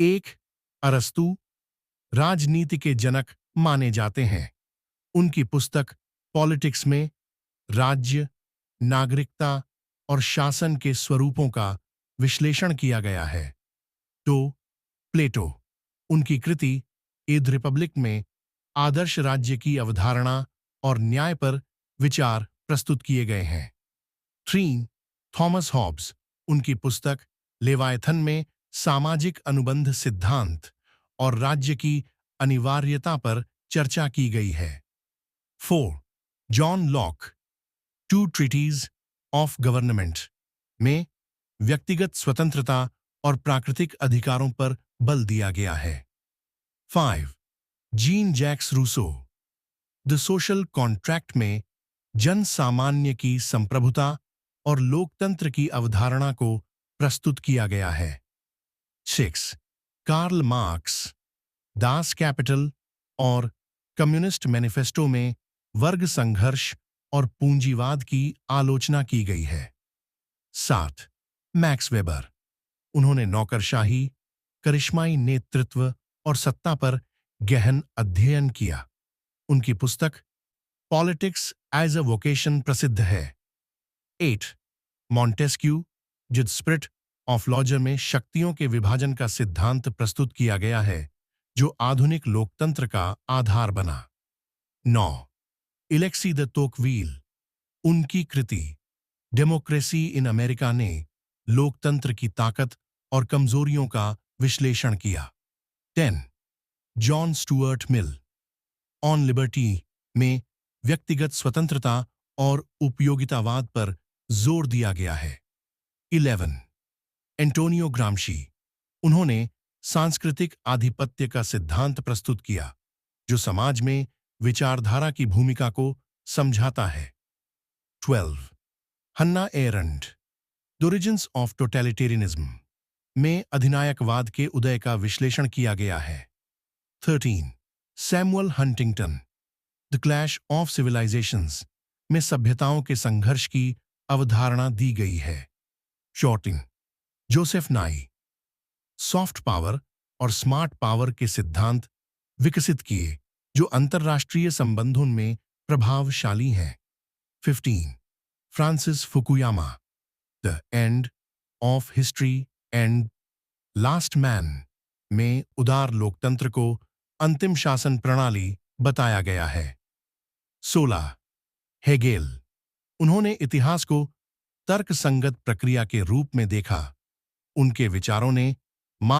एक, अरस्तू राजनीति के जनक माने जाते हैं। उनकी पुस्तक पॉलिटिक्स में राज्य, नागरिकता और शासन के स्वरूपों का विश्लेषण किया गया है। दो, प्लेटो। उनकी कृति एद रिपब्लिक में आदर्श राज्य की अवधारणा और न्याय पर विचार प्रस्तुत किए गए हैं। 3, थॉमस हॉब्स। उनकी पुस्तक लेवायथन में सामाजिक अनुबंध सिद्धांत और राज्य की अनिवार्यता पर चर्चा की गई है। 4, John Locke. Two treatises of government में व्यक्तिगत स्वतंत्रता और प्राकृतिक अधिकारों पर बल दिया गया है। 5, Jean Jacques Rousseau. The social contract में जन सामान्य की संप्रभुता और लोकतंत्र की अवधारणा को प्रस्तुत किया गया है। 6, कार्ल मार्क्स। दास कैपिटल और कम्युनिस्ट मैनिफेस्टो में वर्ग संघर्ष और पूंजीवाद की आलोचना की गई है। 7, मैक्स वेबर। उन्होंने नौकरशाही, करिश्माई नेतृत्व और सत्ता पर गहन अध्ययन किया। उनकी पुस्तक पॉलिटिक्स एज अ वोकेशन प्रसिद्ध है। 8, मॉन्टेस्क्यू। जिद स्पिरिट ऑफ लॉजर में शक्तियों के विभाजन का सिद्धांत प्रस्तुत किया गया है जो आधुनिक लोकतंत्र का आधार बना। 9, इलेक्सी द तोकवील। उनकी कृति डेमोक्रेसी इन अमेरिका ने लोकतंत्र की ताकत और कमजोरियों का विश्लेषण किया। 10, John Stuart Mill. On liberty में व्यक्तिगत स्वतंत्रता और उपयोगितावाद पर जोर दिया गया है। 11, एंटोनियो ग्राम्शी। उन्होंने सांस्कृतिक आधिपत्य का सिद्धांत प्रस्तुत किया जो समाज में विचारधारा की भूमिका को समझाता है। 12, Hannah Arendt. The origins of totalitarianism में अधिनायकवाद के उदय का विश्लेषण किया गया है। 13, Samuel Huntington. The clash of civilisations में सभ्यताओं के संघर्ष की अवधारणा दी गई है। 14, जोसेफ नाई। सॉफ्ट पावर और स्मार्ट पावर के सिद्धांत विकसित किए जो अंतर्राष्ट्रीय संबंधों में प्रभावशाली हैं। 15, Francis Fukuyama. The end of history and last man में उदार लोकतंत्र को अंतिम शासन प्रणाली बताया गया है। 16, हेगेल। उन्होंने इतिहास को तर्कसंगत प्रक्रिया के रूप में देखा। उनके विचारों ने